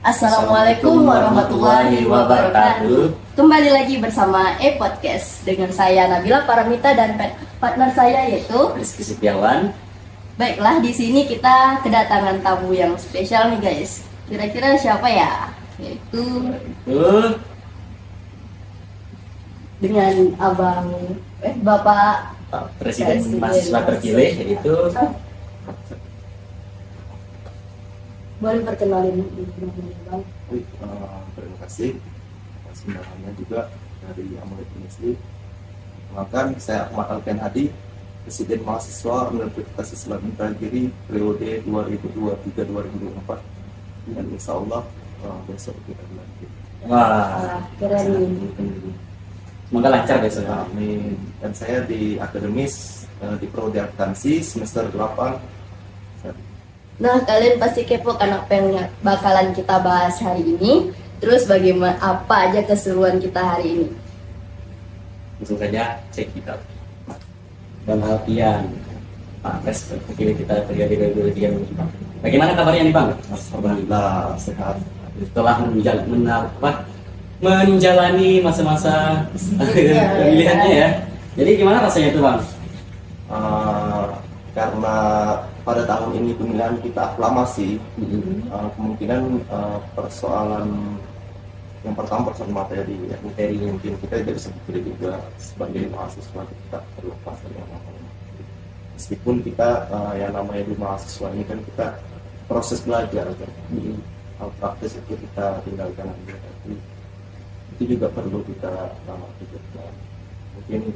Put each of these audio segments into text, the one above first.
Assalamualaikum warahmatullahi wabarakatuh. Kembali lagi bersama E-Podcast dengan saya Nabila Paramita dan partner saya yaitu Rizky Setiawan. Baiklah, di sini kita kedatangan tamu yang spesial nih guys. Kira-kira siapa ya? Yaitu dengan Bapak Presiden Mahasiswa Terpilih, yaitu boleh perkenalin Bang? Terima kasih. Sebenarnya juga dari Amulet University. Perkenalkan, saya Ahmad Alfian Hadi, Presiden Mahasiswa Universitas Islam Indragiri periode 2023-2024. Dan insya Allah besok kita dilantik. wah, Keren. semoga lancar besok. Amin. Dan saya di akademis di Prodi Akuntansi semester 8. Nah, kalian pasti kepo kan apa yang bakalan kita bahas hari ini. Terus bagaimana, apa aja keseruan kita hari ini? Langsung saja cek kita. Dan Alfian, Pak Pres terpilih kita periode 2023. Bagaimana kabarnya nih Bang? Alhamdulillah sehat. Setelah menjalani masa-masa pemilihannya ya. Jadi gimana rasanya itu Bang? Karena pada tahun ini pemilihan kita aklamasi, kemungkinan persoalan yang pertama persoalan materi, ya, materi mungkin kita tidak bisa dipilih juga sebagai mahasiswa, kita terlepas dari yang lain. Meskipun kita yang namanya di mahasiswa ini kan kita proses belajar kan, hal praktis itu kita tinggalkan aja, tapi itu juga perlu kita pikirkan. Mungkin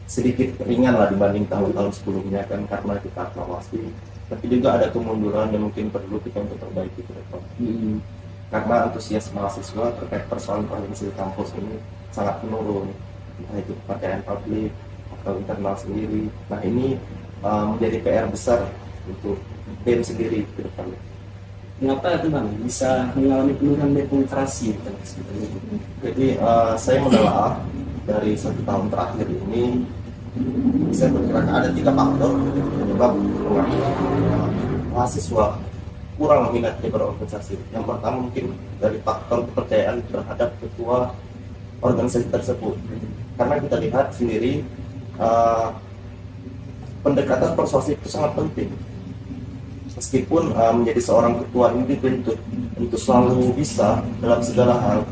sedikit ringan lah dibanding tahun-tahun sebelumnya kan, karena kita aklamasi, tapi juga ada kemunduran yang mungkin perlu kita untuk perbaiki ke depan. Karena antusias mahasiswa terkait persoalan organisasi kampus ini sangat menurun, entah itu kepercayaan publik atau internal sendiri. Nah ini menjadi PR besar untuk BEM sendiri ke depan. Kenapa itu Bang bisa mengalami penurunan demokrasi? Jadi saya menelaah dari 1 tahun terakhir ini, saya berkirakan ada 3 faktor penyebab mahasiswa kurang minatnya berorganisasi. Yang pertama mungkin dari faktor kepercayaan terhadap ketua organisasi tersebut, karena kita lihat sendiri pendekatan persuasif itu sangat penting. Meskipun menjadi seorang ketua ini dituntut untuk selalu bisa dalam segala hal,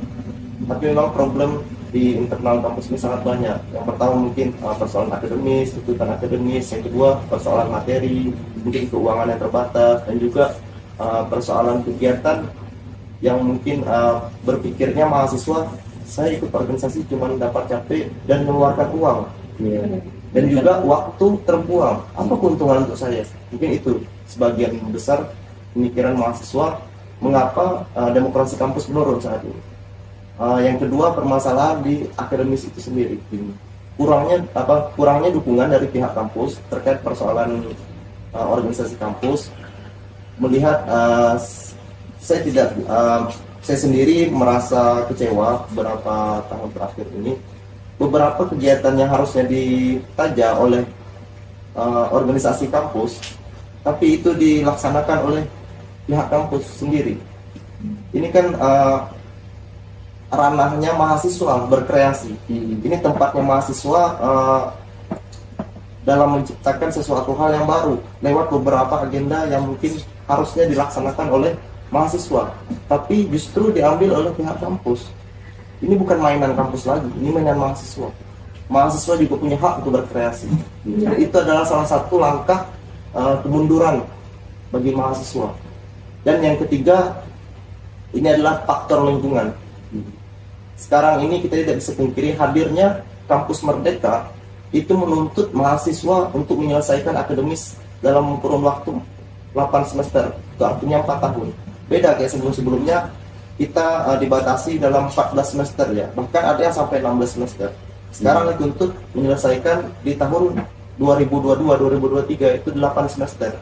tapi memang problem di internal kampus ini sangat banyak. Yang pertama mungkin persoalan akademis, tuntutan akademis. Yang kedua persoalan materi, mungkin keuangan yang terbatas, dan juga persoalan kegiatan yang mungkin berpikirnya mahasiswa saya ikut organisasi cuma dapat capek dan mengeluarkan uang, dan juga waktu terbuang. Apa keuntungan untuk saya? Mungkin itu sebagian besar pemikiran mahasiswa mengapa demokrasi kampus menurun saat ini. Yang kedua permasalahan di akademis itu sendiri, kurangnya dukungan dari pihak kampus terkait persoalan organisasi kampus. Melihat saya sendiri merasa kecewa beberapa tahun terakhir ini, beberapa kegiatan yang harusnya ditaja oleh organisasi kampus, tapi itu dilaksanakan oleh pihak kampus sendiri. Ini kan ranahnya mahasiswa berkreasi. Ini tempatnya mahasiswa dalam menciptakan sesuatu hal yang baru lewat beberapa agenda yang mungkin harusnya dilaksanakan oleh mahasiswa, tapi justru diambil oleh pihak kampus. Ini bukan mainan kampus lagi, ini mainan mahasiswa. Mahasiswa juga punya hak untuk berkreasi. Dan itu adalah salah satu langkah kemunduran bagi mahasiswa. Dan yang ketiga, ini adalah faktor lingkungan. Sekarang ini kita tidak bisa pungkiri hadirnya kampus merdeka itu menuntut mahasiswa untuk menyelesaikan akademis dalam kurun waktu 8 semester, itu artinya 4 tahun. Beda kayak sebelum-sebelumnya, kita dibatasi dalam 14 semester ya, bahkan ada yang sampai 16 semester. Sekarang dituntut menyelesaikan di tahun 2022-2023 itu 8 semester.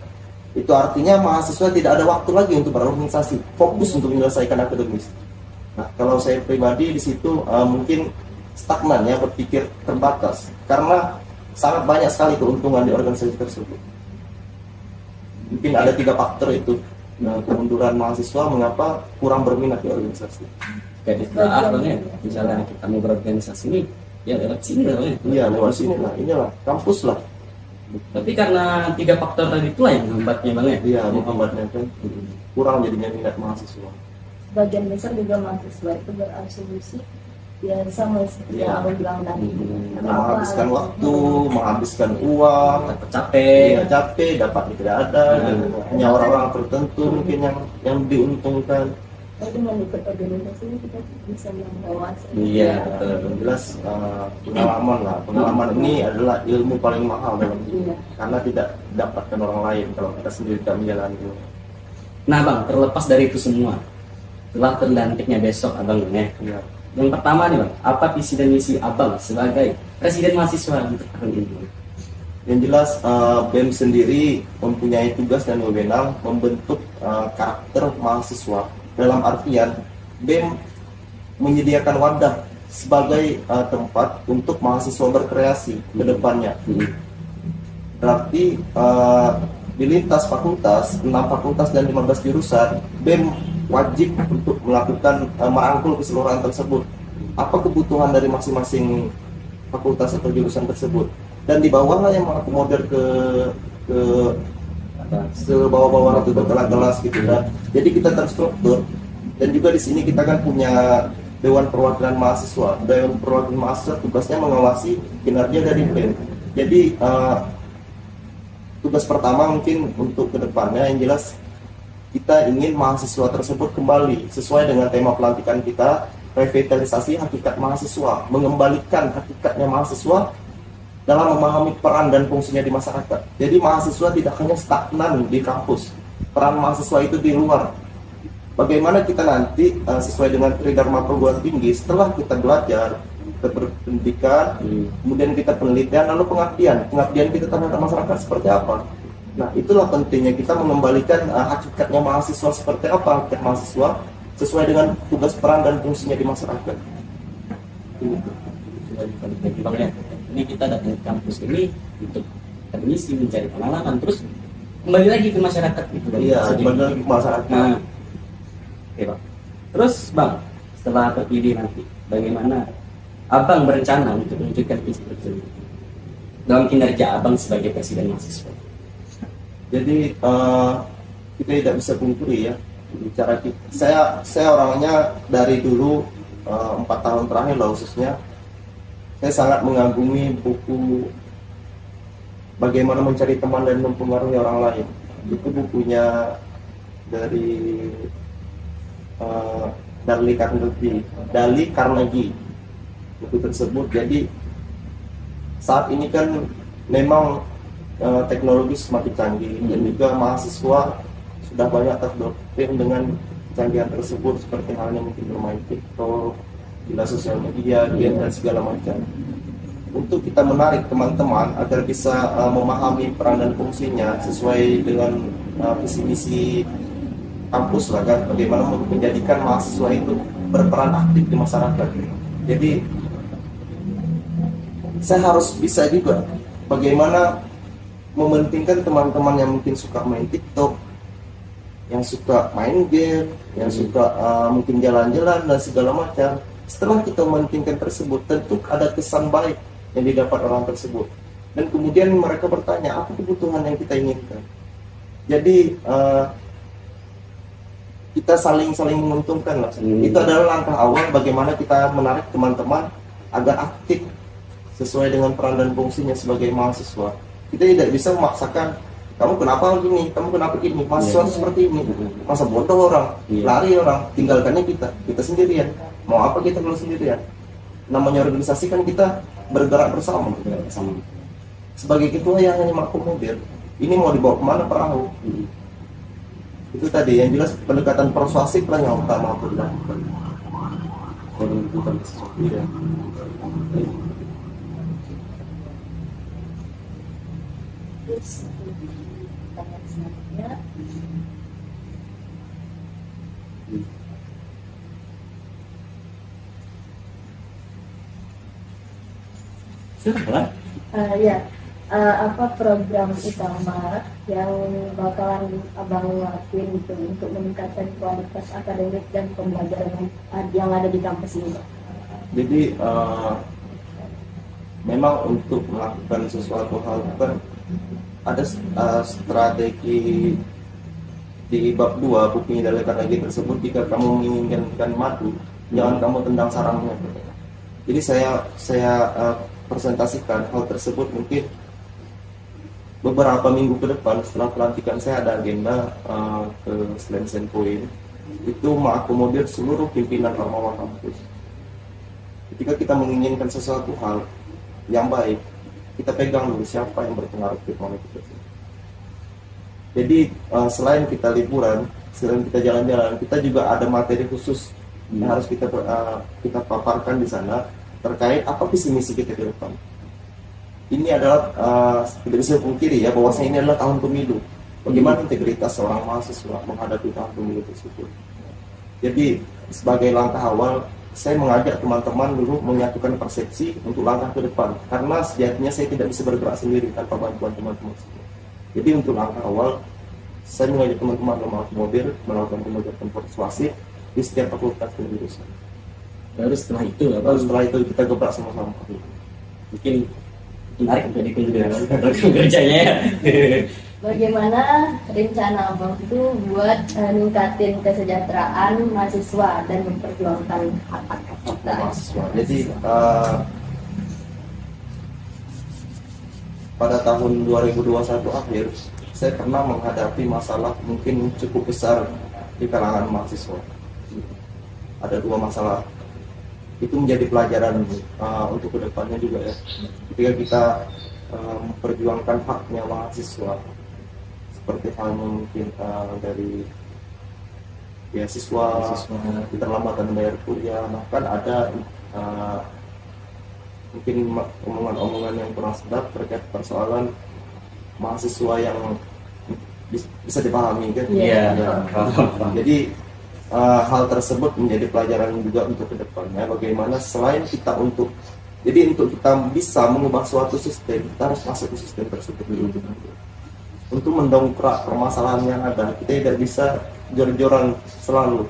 Itu artinya mahasiswa tidak ada waktu lagi untuk berorganisasi, fokus untuk menyelesaikan akademis. Nah, kalau saya pribadi di situ mungkin stagnan ya, berpikir terbatas, karena sangat banyak sekali keuntungan di organisasi tersebut. Mungkin ada 3 faktor itu kemunduran mahasiswa, mengapa kurang berminat di organisasi. Jadi setelah Bang ya, misalnya kita mau berorganisasi nih, ya lewat sini lah ya. Iya, lewat sini lah, inilah kampus lah. Tapi karena 3 faktor tadi itulah yang menghambatnya Bang ya. Iya, menghambatnya kan kurang jadinya minat mahasiswa. Sebagian besar juga mahasiswa itu berasumsi ya sama seperti Iya. yang abang bilang tadi. Menghabiskan waktu, menghabiskan uang, Takut capek. iya capek, dapatnya tidak ada, hanya orang-orang tertentu mungkin yang diuntungkan. Tapi dengan ikut organisasi ini kita bisa menguasai. Iya, betul. Yang jelas pengalaman lah, pengalaman ini adalah ilmu paling mahal dalam hidup, Iya. karena tidak didapatkan orang lain kalau kita sendiri tidak menjalani. Nah Bang, terlepas dari itu semua, setelah terlantiknya besok Abang ya. Iya. Yang pertama nih Bang, apa visi dan misi Abang sebagai presiden mahasiswa untuk tahun ini? Yang jelas BEM sendiri mempunyai tugas dan wewenang membentuk karakter mahasiswa. Dalam artian BEM menyediakan wadah sebagai tempat untuk mahasiswa berkreasi ke depannya. Berarti di lintas fakultas, 6 fakultas dan 15 jurusan, BEM wajib untuk melakukan merangkul keseluruhan tersebut. Apa kebutuhan dari masing-masing fakultas atau jurusan tersebut, dan di bawahlah yang mengakomodir ke bawah-bawah atau ke kelas gitu kan. Jadi kita terstruktur, dan juga di sini kita kan punya Dewan Perwakilan Mahasiswa. Dewan Perwakilan Mahasiswa tugasnya mengawasi kinerja dari BEM. Jadi tugas pertama mungkin untuk kedepannya yang jelas kita ingin mahasiswa tersebut kembali sesuai dengan tema pelantikan kita, revitalisasi hakikat mahasiswa, mengembalikan hakikatnya mahasiswa dalam memahami peran dan fungsinya di masyarakat. Jadi mahasiswa tidak hanya stagnan di kampus, peran mahasiswa itu di luar. Bagaimana kita nanti sesuai dengan Tridharma perguruan tinggi, setelah kita belajar, kita berpendidikan, kemudian kita penelitian, lalu pengabdian kita terhadap masyarakat seperti apa. Nah, itulah pentingnya kita mengembalikan hakikatnya mahasiswa seperti apa, hakikat mahasiswa sesuai dengan tugas peran dan fungsinya di masyarakat. Bang ya, ini kita datang ke kampus ini untuk bermisi mencari pengalaman, terus kembali lagi ke masyarakat gitu. Iya, benar ke masyarakat. Nah, oke Bang. Terus Bang, setelah terpilih nanti, bagaimana Abang berencana untuk mewujudkan visi tersebut dalam kinerja Abang sebagai presiden mahasiswa? Jadi kita tidak bisa pungkiri ya, bicara saya orangnya dari dulu 4 tahun terakhir lah khususnya, saya sangat mengagumi buku Bagaimana Mencari Teman dan Mempengaruhi Orang Lain. Itu bukunya dari Dale Carnegie. Buku tersebut, jadi saat ini kan memang teknologi semakin canggih, dan juga mahasiswa sudah banyak terdoktrin dengan kecanggihan tersebut, seperti halnya mungkin bermain TikTok, gila sosial media, game dan segala macam. Untuk kita menarik teman-teman agar bisa memahami peran dan fungsinya sesuai dengan visi misi kampus lah kan, bagaimana menjadikan mahasiswa itu berperan aktif di masyarakat. Jadi saya harus bisa juga bagaimana mementingkan teman-teman yang mungkin suka main TikTok, yang suka main game, yang suka mungkin jalan-jalan dan segala macam. Setelah kita mementingkan tersebut, tentu ada kesan baik yang didapat orang tersebut. Dan kemudian mereka bertanya, apa kebutuhan yang kita inginkan? Jadi kita saling menguntungkan lah. Itu adalah langkah awal bagaimana kita menarik teman-teman agar aktif sesuai dengan peran dan fungsinya sebagai mahasiswa. Kita tidak bisa memaksakan, kamu kenapa gini, kamu kenapa gini, mahasiswa seperti ini. Masa bodoh orang, lari orang, tinggalkannya kita sendirian. Mau apa kita kalau sendirian? Namanya organisasi kan kita bergerak bersama. Sebagai ketua yang hanya mengakomodir, ini mau dibawa kemana perahu? Itu tadi yang jelas pendekatan persuasif lah yang utama untuk dilakukan. Iya. Terus pertanyaan selanjutnya, apa program utama yang bakalan abang lakuin gitu untuk meningkatkan kualitas akademik dan pembelajaran yang ada di kampus ini? Jadi memang untuk melakukan sesuatu hal kan ada strategi di bab 2 buku Hidayah Karnegi tersebut. Jika kamu menginginkan madu, jangan kamu tendang sarangnya. Jadi saya presentasikan hal tersebut mungkin beberapa minggu ke depan. Setelah pelantikan saya ada agenda ke Slensen Point itu mengakomodir seluruh pimpinan Ormawa kampus. Ketika kita menginginkan sesuatu hal yang baik, kita pegang dulu siapa yang berpengaruh di komunitas tersebut. Jadi selain kita liburan, selain kita jalan-jalan, kita juga ada materi khusus yang harus kita paparkan di sana terkait apa visi misi kita ke depan. Ini adalah tidak bisa dipungkiri ya bahwasanya ini adalah tahun pemilu. Bagaimana integritas seorang mahasiswa menghadapi tahun pemilu tersebut. Jadi sebagai langkah awal, saya mengajak teman-teman dulu menyatukan persepsi untuk langkah ke depan. Karena sejatinya saya tidak bisa bergerak sendiri tanpa bantuan teman-teman. Jadi untuk langkah awal, saya mengajak teman-teman melakukan pembelajaran persuasif di setiap fakultas dan jurusan. Baru setelah itu, kita gebrak sama-sama. Mungkin menarik untuk dikunjungi kerjanya ya. Bagaimana rencana Abang itu buat ningkatin kesejahteraan mahasiswa dan memperjuangkan hak-hak kita? Mahasiswa. Jadi pada tahun 2021 akhir, saya pernah menghadapi masalah mungkin cukup besar di kalangan mahasiswa. Ada 2 masalah. Itu menjadi pelajaran untuk kedepannya juga ya. Ketika kita memperjuangkan haknya mahasiswa, seperti halnya mungkin dari beasiswa, keterlambatan bayar kuliah, bahkan ada mungkin omongan-omongan yang kurang sedap terkait persoalan mahasiswa yang bisa dipahami kan? Iya. Jadi hal tersebut menjadi pelajaran juga untuk kedepannya. Bagaimana selain kita untuk kita bisa mengubah suatu sistem, kita harus masuk ke sistem tersebut dulu. Untuk mendongkrak permasalahan yang ada, kita tidak bisa jor-joran selalu.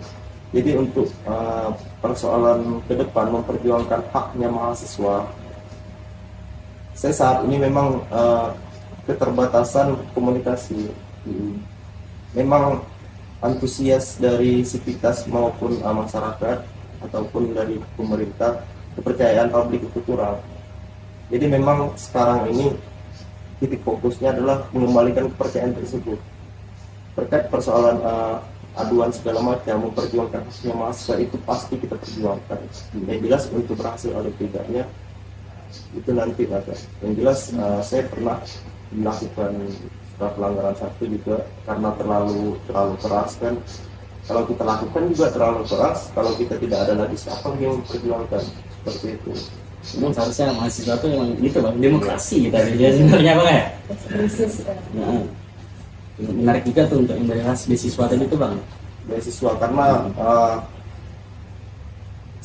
Jadi untuk persoalan ke depan memperjuangkan haknya mahasiswa, saya saat ini memang keterbatasan komunikasi. Memang antusias dari sivitas maupun masyarakat ataupun dari pemerintah, kepercayaan publik itu kurang. Jadi memang sekarang ini titik fokusnya adalah mengembalikan kepercayaan tersebut terkait persoalan aduan segala macam, memperjuangkan haknya mahasiswa itu pasti kita perjuangkan. Yang jelas untuk berhasil atau tidaknya itu nanti ada. Yang jelas saya pernah melakukan pelanggaran satu juga karena terlalu keras kan. Kalau kita lakukan juga terlalu keras, kalau kita tidak ada lagi siapa yang memperjuangkan seperti itu. Memang seharusnya mahasiswa itu memang gitu bang, demokrasi kita ya sebenarnya bang ya. Nah, menarik juga tuh untuk yang bahas beasiswa tadi itu bang. Beasiswa karena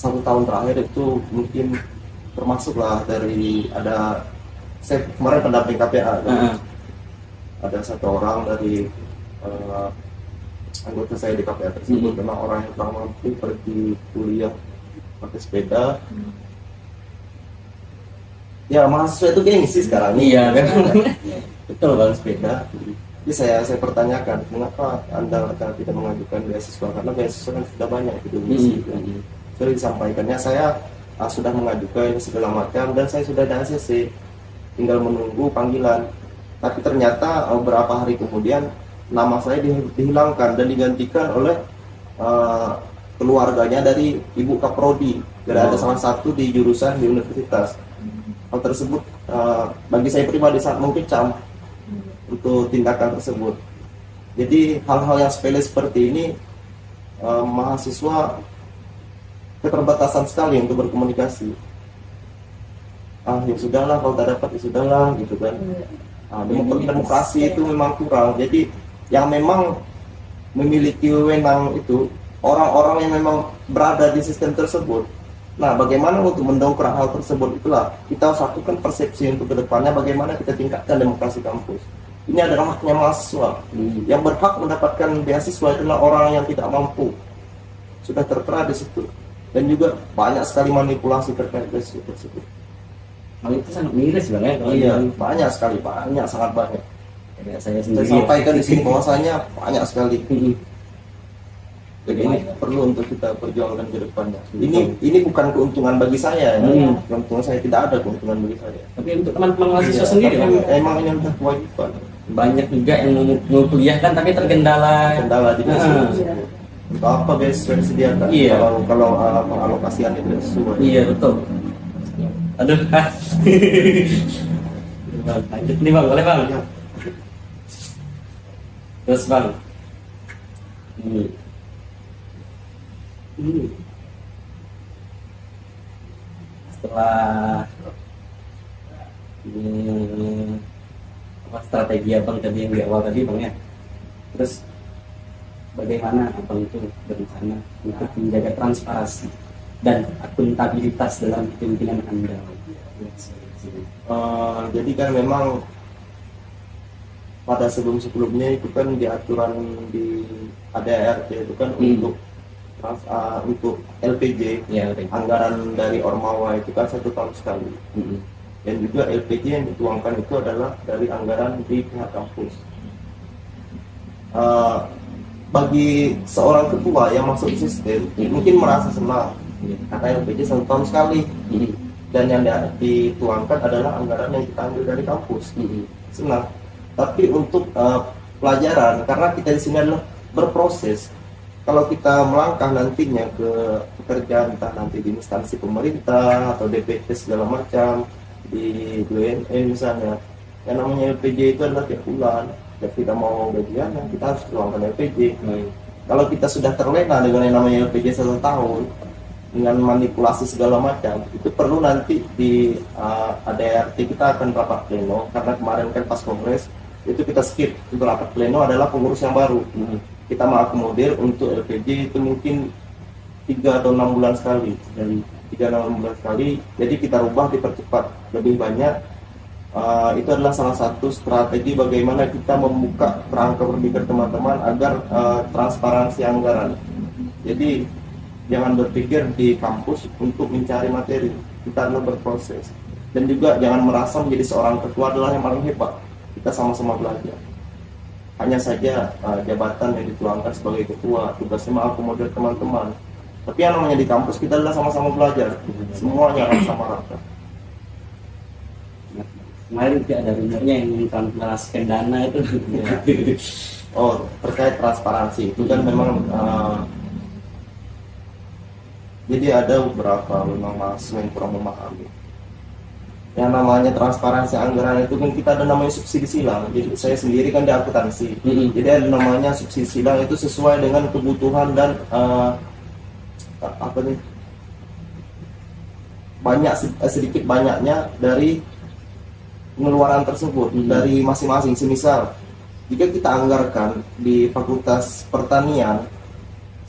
1 tahun terakhir itu mungkin termasuklah dari saya kemarin pendamping KPA kan? Ada 1 orang dari anggota saya di KPA tersebut memang orang yang kurang mampu pergi kuliah pakai sepeda. Ya mahasiswa itu gengsi sekarang ini. Iya kan. Betul bang, sepeda. Jadi saya pertanyakan mengapa Anda tidak mengajukan beasiswa, karena beasiswa kan sudah banyak di Indonesia. Sudah disampaikannya saya sudah mengajukan segala macam dan saya sudah ada ACC, tinggal menunggu panggilan. Tapi ternyata beberapa hari kemudian nama saya dihilangkan dan digantikan oleh keluarganya dari Ibu Kaprodi. Jadi ada salah satu di jurusan di universitas. Hal tersebut bagi saya pribadi sangat mengkecam untuk tindakan tersebut. Jadi hal-hal yang sepele seperti ini mahasiswa keterbatasan sekali untuk berkomunikasi. Ya sudahlah, kalau tak dapat ya sudahlah gitu kan. Demokrasi itu memang kurang. Jadi yang memang memiliki wewenang itu orang-orang yang memang berada di sistem tersebut. Nah, bagaimana untuk mendongkrak hal tersebut itulah kita harus lakukan persepsi untuk kedepannya, bagaimana kita tingkatkan demokrasi kampus. Ini adalah haknya mahasiswa. Yang berhak mendapatkan beasiswa adalah orang yang tidak mampu. Sudah tertera di situ. Dan juga banyak sekali manipulasi terkait beasiswa tersebut. Hal itu sangat miris Bang ya. Iya, banyak sekali, sangat banyak. Kayak Saya saya sendiri. sampaikan di sini bahwasanya banyak sekali. Jadi ini Bagaimana? perlu untuk kita perjuangkan ke depannya. Ini bukan keuntungan bagi saya, keuntungan saya tidak ada keuntungan bagi saya. Tapi untuk teman-teman mahasiswa Iya, sendiri tapi Bang, emang ini adalah kewajiban. banyak juga yang mau kuliah kan tapi terkendala. Kendala di beasiswa. Iya. Untuk apa beasiswa disediakan? Iya. Kalau pengalokasian itu tidak sesuai. Iya betul. Aduh. Bang, lanjut nih Bang, boleh Bang? Ya. Terus Bang. Setelah apa strategi abang tadi yang di awal tadi Bang ya, terus bagaimana abang itu berencana untuk menjaga transparansi dan akuntabilitas dalam kepemimpinan anda? Jadi kan memang pada sebelumnya itu kan di aturan di ADART itu kan untuk LPJ Ya, oke. anggaran dari Ormawa itu kan 1 tahun sekali. Dan juga LPJ yang dituangkan itu adalah dari anggaran di pihak kampus. Bagi seorang ketua yang masuk sistem mungkin merasa senang karena LPJ 1 tahun sekali, dan yang dituangkan adalah anggaran yang kita ambil dari kampus. Senang. Tapi untuk pelajaran, karena kita di sini adalah berproses. Kalau kita melangkah nantinya ke pekerjaan, entah nanti di instansi pemerintah atau DPT segala macam, di BUMN misalnya, yang namanya LPJ itu adalah tiap bulan. Setiap kita mau gajian, kita harus tuangkan LPJ. Kalau kita sudah terlena dengan yang namanya LPJ 1 tahun, dengan manipulasi segala macam, itu perlu nanti di ADART kita akan rapat pleno, karena kemarin kan pas kongres itu kita skip untuk rapat pleno adalah pengurus yang baru. Kita mengakomodir untuk LPJ itu mungkin 3 atau 6 bulan sekali, dari 3 atau 6 bulan sekali. Jadi kita rubah, dipercepat lebih banyak. Itu adalah salah satu strategi bagaimana kita membuka kerangka berpikir teman-teman agar transparansi anggaran. Jadi jangan berpikir di kampus untuk mencari materi, kita adalah berproses. Dan juga jangan merasa menjadi seorang ketua adalah yang paling hebat. Kita sama-sama belajar. Hanya saja jabatan yang dituangkan sebagai ketua, tugasnya mengakomodir teman-teman. Tapi yang namanya di kampus kita adalah sama-sama belajar. Semuanya akan sama rata. Kemarin juga ada rumornya yang mentransferasikan dana itu. Ya. Oh, terkait transparansi itu kan memang jadi ada beberapa memang mahasiswa yang kurang memahami. Yang namanya transparansi anggaran itu kan kita ada namanya subsidi silang. Jadi saya sendiri kan di akuntansi. Jadi ada namanya subsidi silang itu sesuai dengan kebutuhan dan sedikit banyaknya dari pengeluaran tersebut dari masing-masing. Semisal jika kita anggarkan di Fakultas Pertanian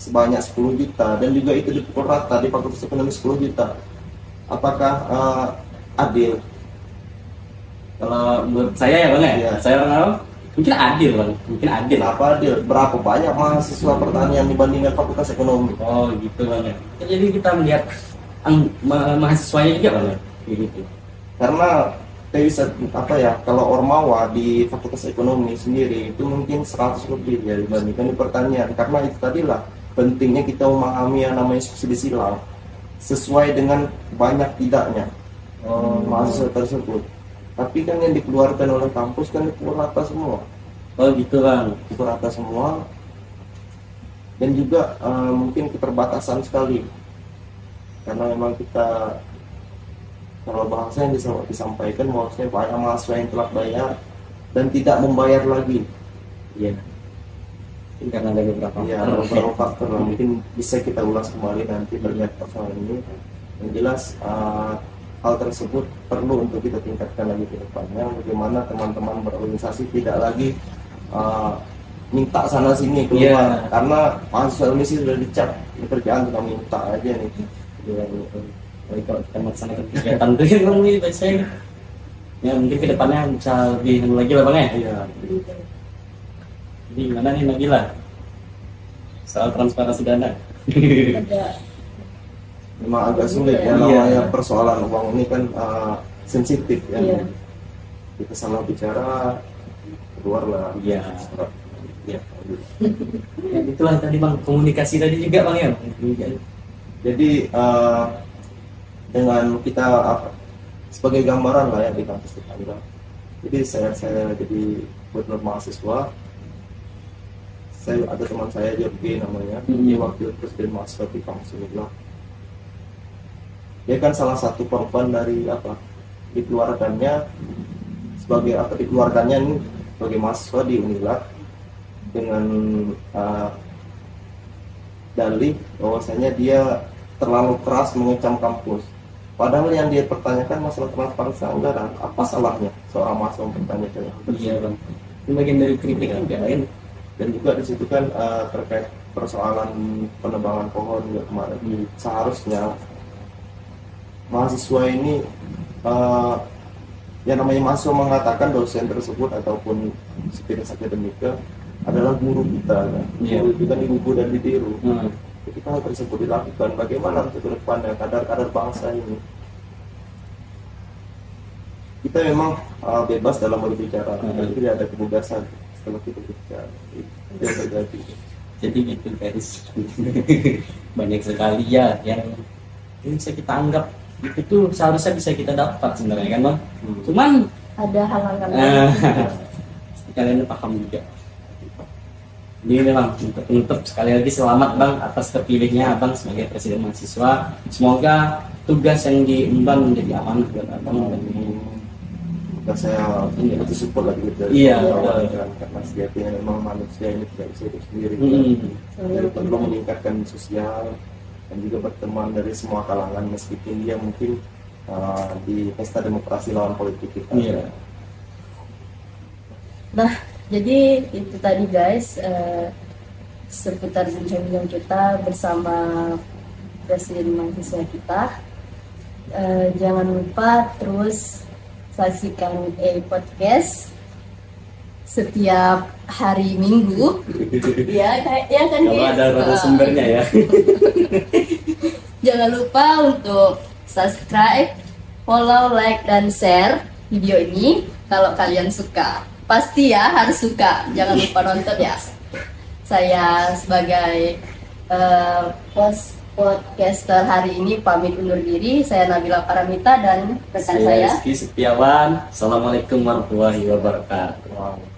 sebanyak 10 juta dan juga itu dipukul rata di Fakultas Ekonomi 10 juta, apakah adil? Kalau menurut saya ya Bang ya, Iya. saya orang mungkin adil Bang, mungkin adil. Kenapa adil? Berapa banyak mahasiswa pertanian dibandingkan Fakultas Ekonomi? Oh gitu Bang ya. Jadi kita melihat mahasiswanya juga Bang ya, gitu. Karena kita bisa kalau Ormawa di Fakultas Ekonomi sendiri itu mungkin 100 lebih ya dibandingkan di pertanian. Karena itu tadilah pentingnya kita memahami yang namanya subsidi silang sesuai dengan banyak tidaknya mahasiswa tersebut. Tapi kan yang dikeluarkan oleh kampus kan dipukul rata semua. Oh gitu Bang. Pukul rata semua. Dan juga mungkin keterbatasan sekali. Karena memang kita, kalau bahasa yang disampaikan bahwasanya banyak mahasiswa yang telah bayar dan tidak membayar lagi. Iya. Mungkin karena ada beberapa Beberapa faktor mungkin bisa kita ulas kembali nanti terkait persoalan ini. Yang jelas hal tersebut perlu untuk kita tingkatkan lagi ke depannya. Bagaimana teman-teman berorganisasi tidak lagi minta sana sini keluar, karena mahasiswa Indonesia sudah dicap pekerjaan kita minta aja nih. Jadi kalau kita melaksanakan kegiatan itu yang ngomongin biasanya Ya mungkin kedepannya bisa lebih lagi lah bang ya. Iya. Jadi gimana nih Nabila soal transparansi dana? Ada. Memang agak sulit ya, Iya. namanya persoalan uang ini kan sensitif ya. Iya. Kita salah bicara keluarlah. Iya. Ya. Ya, itulah tadi bang, komunikasi tadi juga bang ya. Jadi dengan kita sebagai gambaran lah ya di kampus tetangga. Jadi saya jadi benar mahasiswa. Saya ada teman saya Jorge namanya, dia wakil presiden mahasiswa di kampus Unila. Dia kan salah satu korban dari dikeluarkannya sebagai dikeluarkannya ini sebagai mahasiswa di Unila dengan dalih bahwasanya dia terlalu keras mengecam kampus. Padahal yang dia pertanyakan masalah transparansi anggaran, apa salahnya seorang mahasiswa mempertanyakan hal tersebut? Iya bang, ini bagian dari kritik juga kan. Dan juga di situ kan terkait persoalan penebangan pohon juga kemarin. Seharusnya mahasiswa ini yang namanya mahasiswa mengatakan dosen tersebut ataupun sekretaris akademika adalah guru kita, kan? Iya. Guru kita digugu dan ditiru. Ketika hal tersebut dilakukan, bagaimana untuk ke depannya kadar-kadar bangsa ini? Kita memang bebas dalam berbicara, dan tidak ada kebebasan setelah kita berbicara. Itu yang terjadi. Jadi gitu guys. Banyak sekali ya yang bisa kita anggap itu tuh seharusnya bisa kita dapat sebenarnya kan bang. Cuman Ada halangan. kalian paham juga. Ini bang, untuk penutup sekali lagi selamat bang atas terpilihnya abang sebagai presiden mahasiswa. Semoga tugas yang diemban menjadi amanah buat abang dan Dan saya itu support lagi gitu. Iya, karena sejatinya memang manusia ini tidak bisa hidup sendiri. Hmm. Jadi perlu meningkatkan sosial dan juga berteman dari semua kalangan meskipun dia mungkin di pesta demokrasi lawan politik kita. Iya. Nah, jadi itu tadi guys, seputar bincang-bincang kita bersama presiden mahasiswa kita. Jangan lupa terus saksikan podcast setiap hari Minggu. Ya kan Kalau guys? ada narasumbernya ya. Jangan lupa untuk subscribe, follow, like, dan share video ini kalau kalian suka. Pasti ya harus suka, jangan lupa nonton ya. Saya sebagai podcaster hari ini pamit undur diri. Saya Nabila Paramita dan rekan saya. Rizky Setiawan. Assalamualaikum warahmatullahi wabarakatuh.